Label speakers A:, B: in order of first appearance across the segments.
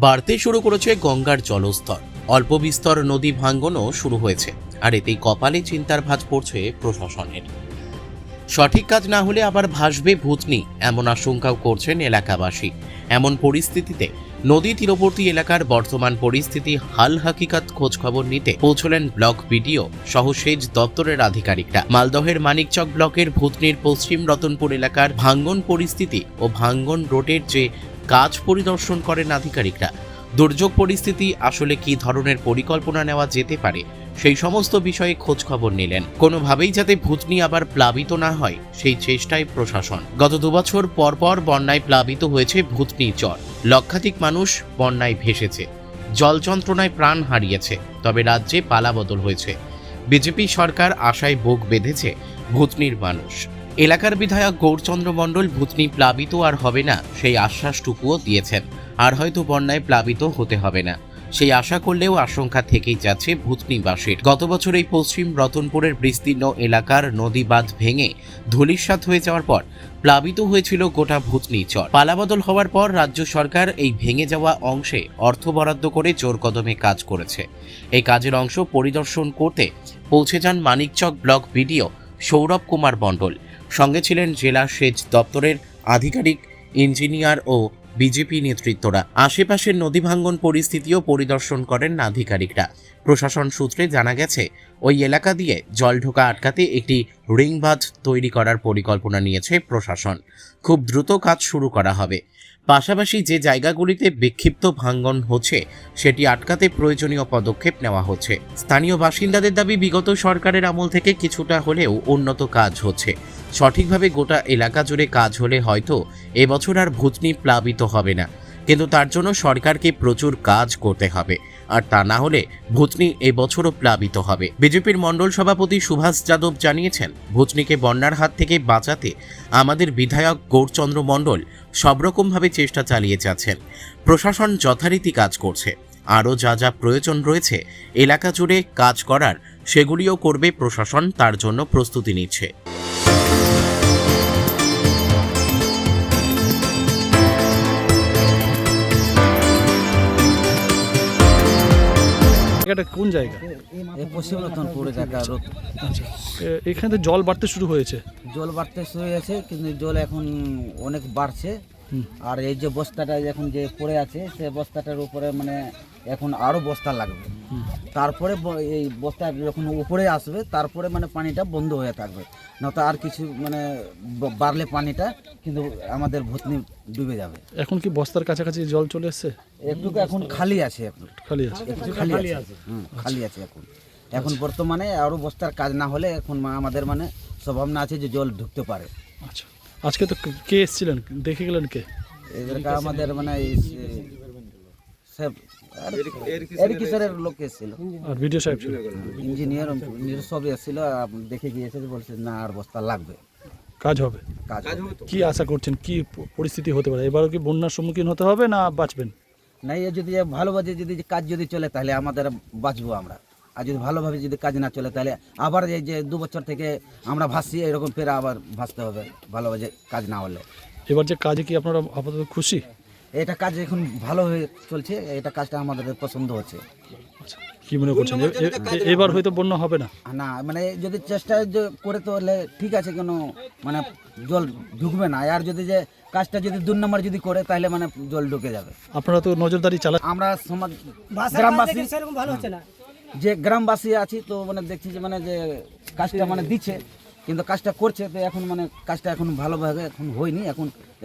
A: বাড়তে শুরু করেছে গঙ্গার জলস্তর। অল্প বিস্তর নদী ভাঙ্গনও শুরু হয়েছে, আর এতেই কপালে চিন্তার ভাঁজ পড়ছে প্রশাসনের। সঠিক কাজ না হলে আবার ভাসবে ভূতনি, এমন আশঙ্কাও করছেন এলাকাবাসী। এমন পরিস্থিতিতে নদী তীরবর্তী এলাকার বর্তমান পরিস্থিতি হাল হাকিকাত খোঁজখবর নিতে পৌঁছলেন ব্লক বিডিও সহ সেচ দপ্তরের আধিকারিকরা। মালদহের মানিকচক ব্লকের ভূতনির পশ্চিম রতনপুর এলাকার ভাঙ্গন পরিস্থিতি ও ভাঙ্গন রোডের যে কাজ পরিদর্শন করেন আধিকারিকরা। দুর্যোগ পরিস্থিতি আসলে কি ধরনের পরিকল্পনা নেওয়া যেতে পারে সেই সমস্ত বিষয়ে খোঁজ খবর নিলেন। কোনোভাবেই যাতে ভূতনি আবার প্লাবিত না হয় সেই চেষ্টায় প্রশাসন। গত 2 বছর পরপর বন্যায় প্লাবিত হয়েছে ভূতনি চর। লক্ষাধিক মানুষ বন্যায় ভেসেছে, জল যন্ত্রণায় প্রাণ হারিয়েছে। তবে রাজ্যে পালাবদল হয়েছে। বিজেপি সরকার আশায় বুক বেঁধেছে ভূতনির মানুষ। এলাকার বিধায়ক গৌরচন্দ্র মণ্ডল ভূতনি প্লাবিত আর হবে না সেই আশ্বাসটুকুও দিয়েছেন। আর হয়তো বন্যায় প্লাবিত হতে হবে না সেই আশা করলেও আশঙ্কা থেকেই যাচ্ছে ভূতনিবাসীর। গত বছর এই পশ্চিম রতনপুরের বিস্তীর্ণ এলাকার নদী বাঁধ ভেঙে ধূলিসাৎ হয়ে যাওয়ার পর প্লাবিত হয়েছিল গোটা ভূতনি চর। পালাবদল হওয়ার পর রাজ্য সরকার এই ভেঙে যাওয়া অংশে অর্থ বরাদ্দ করে জোর কদমে কাজ করেছে। এই কাজের অংশ পরিদর্শন করতে পৌঁছে যান মানিকচক ব্লক বিডিও সৌরভ কুমার মণ্ডল। সঙ্গে ছিলেন জেলা সেচ দপ্তরের আধিকারিক, ইঞ্জিনিয়ার ও বিজেপি নেতৃত্বরা। আশেপাশের নদী ভাঙ্গন পরিস্থিতিও পরিদর্শন করেন আধিকারিকরা। প্রশাসন সূত্রে জানা গেছে ওই এলাকা দিয়ে জল ঢোকা আটকাতে একটি রিং বাঁধ তৈরি করার পরিকল্পনা নিয়েছে প্রশাসন। খুব দ্রুত কাজ শুরু করা হবে। পাশাপাশি যে জায়গাগুলিতে বিক্ষিপ্ত ভাঙ্গন হচ্ছে সেটি আটকাতে প্রয়োজনীয় পদক্ষেপ নেওয়া হচ্ছে। স্থানীয় বাসিন্দাদের দাবি, বিগত সরকারের আমল থেকে কিছুটা হলেও উন্নত কাজ হচ্ছে। সঠিকভাবে গোটা এলাকা জুড়ে কাজ হলে হয়তো এবছর আর ভূতনি প্লাবিত হবে না, কিন্তু তার জন্য সরকারকে প্রচুর কাজ করতে হবে। আর তা না হলে ভূতনি এবছরও প্লাবিত হবে। বিজেপির মণ্ডল সভাপতি সুভাষ যাদব জানিয়েছেন, ভূতনিকে বন্যার হাত থেকে বাঁচাতে আমাদের বিধায়ক গৌরচন্দ্র মণ্ডল সব রকমভাবে চেষ্টা চালিয়ে যাচ্ছেন। প্রশাসন যথারীতি কাজ করছে। আরও যা যা প্রয়োজন রয়েছে এলাকা জুড়ে কাজ করার, সেগুলিও করবে প্রশাসন, তার জন্য প্রস্তুতি নিচ্ছে।
B: এটা কোন জায়গা?
C: এই পশ্চিম রতনপুর এলাকা।
B: আচ্ছা, এখানে তো জল বাড়তে শুরু হয়েছে।
C: জল বাড়তে শুরু হয়েছে, কিন্তু জল এখন অনেক বাড়ছে। আর এই যে বস্তাটা এখন যে পড়ে আছে, সে বস্তাটার উপরে মানে এখন আরও বস্তা লাগবে। তারপরে এই বস্তা যখন উপরে আসবে তারপরে মানে পানিটা বন্ধ হয়ে থাকবে, না তো আর কিছু মানে বাড়লে পানিটা কিন্তু আমাদের ভূতনি ডুবে যাবে।
B: এখন কি বস্তার কাছাকাছি জল চলে এসছে?
C: একটু এখন খালি আছে, একটু
B: খালি আছে,
C: একটু খালি আছে। খালি আছে এখন বর্তমানে আরও বস্তার কাজ না হলে এখন আমাদের মানে সম্ভাবনা আছে যে জল ঢুকতে পারে।
B: আচ্ছা, আজকে তো কে এসেছিলেন, দেখে গেলেন কে?
C: এদেরকে আমাদের মানে এরিকিসের লোক এসেছিল,
B: আর ভিডিও সাহেব ছিল,
C: ইঞ্জিনিয়ার সব এসেছিল, দেখে গিয়েছে, বলছে না আর বস্তা লাগবে,
B: কাজ হবে। কি আশা করছেন, কি পরিস্থিতি হতে পারে? এবারও কি বন্যার সম্মুখীন হতে হবে না বাঁচবেন?
C: না, এ যদি ভালোভাবে যদি কাজ যদি চলে তাহলে আমাদের বাঁচবো আমরা। আর যদি ভালোভাবে যদি কাজ না চলে তাহলে আবার এই যে 2 বছর থেকে আমরা ভাসছি, এরকম ফের আবার ভাসতে হবে ভালোভাবে কাজ না হলে।
B: এবার যে কাজে কি আপনারা আপাতত খুশি?
C: এটা কাজ এখন ভালো হয়ে চলছে, এটা কাজটা আমাদের পছন্দ হচ্ছে।
B: আচ্ছা, কি মনে করছেন এবার হয়তো বন্যা হবে না?
C: না, মানে যদি চেষ্টা করে তাহলে ঠিক আছে, কোনো মানে জল ঢুকবে না। আর যদি যে কাজটা যদি 2 নম্বর যদি করে তাহলে মানে জল ঢুকে যাবে।
B: আপনারা তো নজরদারি চালান।
C: আমরা সমাজ গ্রামবাসী যে গ্রামবাসী আছি, তো মানে দেখছি যে মানে যে কাজটা মানে দিচ্ছে, কিন্তু কাজটা করছে, তো এখন মানে কাজটা এখন ভালোভাবে এখন হয়নি,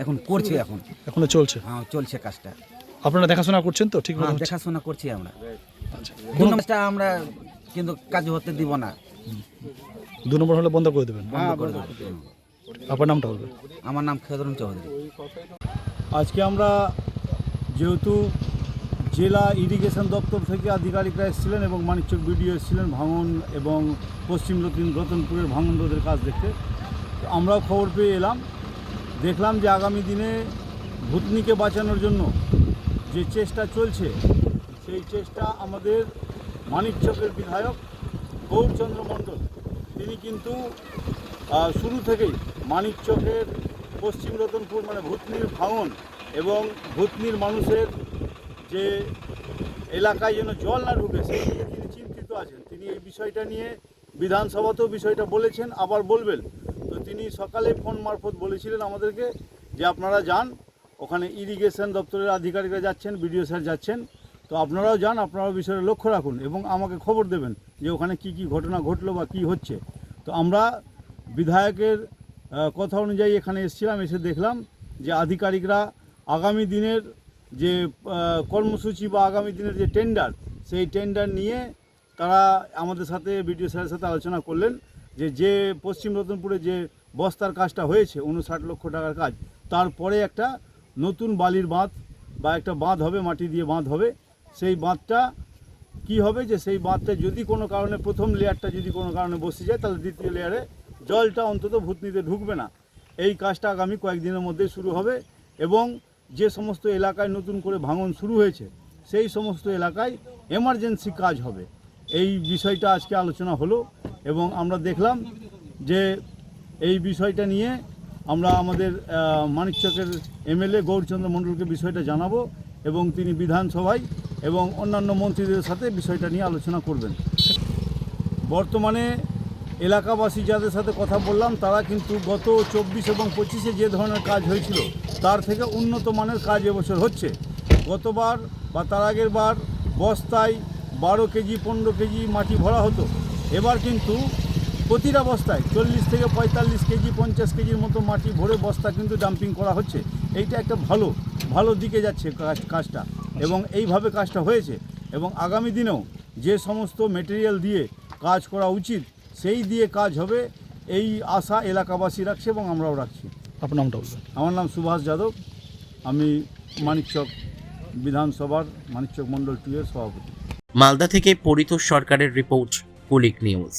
C: এখন করছে,
B: এখনো চলছে।
C: হ্যাঁ, চলছে কাজটা।
B: আপনারা দেখাশোনা করছেন তো? ঠিক
C: হ্যাঁ,
B: মতো
C: দেখাশোনা করছি আমরা।
B: আচ্ছা,
C: কোন কাজটা আমরা কিন্তু কাজ হতে দিব না।
B: 2 নম্বর হলে বন্ধ করে দেবেন?
C: বন্ধ করে দেব।
B: আপনার নামটা বলবেন?
C: আমার নাম খেদরুন চৌধুরী।
D: আজকে আমরা যেহেতু জেলা ইরিগেশন দপ্তর থেকে আধিকারিকরা এসেছিলেন এবং মানিকচক বিডিও এসেছিলেন ভাঙন এবং পশ্চিম রতনপুরের ভাঙন রোধের কাজ দেখতে, আমরাও খবর পেয়ে এলাম। দেখলাম যে আগামী দিনে ভূতনিকে বাঁচানোর জন্য যে চেষ্টা চলছে, সেই চেষ্টা আমাদের মানিকচকের বিধায়ক গৌরচন্দ্র মণ্ডল, তিনি কিন্তু শুরু থেকেই মানিকচকের পশ্চিম রতনপুর মানে ভূতনির ভাঙন এবং ভূতনির মানুষের যে এলাকায় যেন জল না ঢুকে সেই নিয়ে তিনি চিন্তিত আছেন। তিনি এই বিষয়টা নিয়ে বিধানসভাতেও বিষয়টা বলেছেন, আবার বলবেন। তো তিনি সকালে ফোন মারফত বলেছিলেন আমাদেরকে যে আপনারা যান, ওখানে ইরিগেশন দপ্তরের আধিকারিকরা যাচ্ছেন, বিডিও স্যার যাচ্ছেন, তো আপনারাও যান, আপনারাও বিষয়টা লক্ষ্য রাখুন এবং আমাকে খবর দেবেন যে ওখানে কি কি ঘটনা ঘটলো বা কি হচ্ছে। তো আমরা বিধায়কের কথা অনুযায়ী এখানে এসেছিলাম, এসে দেখলাম যে আধিকারিকরা আগামী দিনের যে কর্মসূচি বা আগামী দিনের যে টেন্ডার, সেই টেন্ডার নিয়ে তারা আমাদের সাথে বিডিও স্যারের সাথে আলোচনা করলেন যে পশ্চিম রতনপুরে যে বস্তার কাজটা হয়েছে 59 লক্ষ টাকার কাজ, তারপরে একটা নতুন বালির বাঁধ বা একটা বাঁধ হবে, মাটি দিয়ে বাঁধ হবে। সেই বাঁধটা কি হবে যে সেই বাঁধটা যদি কোনো কারণে প্রথম লেয়ারটা যদি কোনো কারণে বসে যায় তাহলে দ্বিতীয় লেয়ারে জলটা অন্তত ভূতনিতে ঢুকবে না। এই কাজটা আগামী কয়েকদিনের মধ্যেই শুরু হবে এবং যে সমস্ত এলাকায় নতুন করে ভাঙন শুরু হয়েছে সেই সমস্ত এলাকায় এমার্জেন্সি কাজ হবে। এই বিষয়টা আজকে আলোচনা হলো এবং আমরা দেখলাম যে এই বিষয়টা নিয়ে আমরা আমাদের মানিকচকের এমএলএ গৌরচন্দ্র মণ্ডলকে বিষয়টা জানাবো এবং তিনি বিধানসভায় এবং অন্যান্য মন্ত্রীদের সাথে বিষয়টা নিয়ে আলোচনা করবেন। বর্তমানে এলাকাবাসী যাদের সাথে কথা বললাম তারা কিন্তু গত 24 এবং 25-এ যে ধরনের কাজ হয়েছিল তার থেকে উন্নত মানের কাজ এবছর হচ্ছে। গতবার বা তার আগের বার বস্তায় 12 কেজি 15 কেজি মাটি ভরা হতো, এবার কিন্তু প্রতিটা বস্তায় 40 থেকে 45 কেজি 50 কেজির মতো মাটি ভরে বস্তা কিন্তু ডাম্পিং করা হচ্ছে। এইটা একটা ভালো দিকে যাচ্ছে কাজটা এবং এইভাবে কাজটা হয়েছে এবং আগামী দিনেও যে সমস্ত মেটেরিয়াল দিয়ে কাজ করা উচিত সেই দিয়ে কাজ হবে, এই আশা এলাকাবাসী রাখছে এবং আমরাও রাখছি।
B: আপনার নামটা বলবেন?
D: আমার নাম সুভাষ যাদব, আমি মানিকচক বিধানসভার মানিকচক মণ্ডল 2 এর সভাপতি।
A: মালদা থেকে পরিতোষ সরকারের রিপোর্ট, কুলিক নিউজ।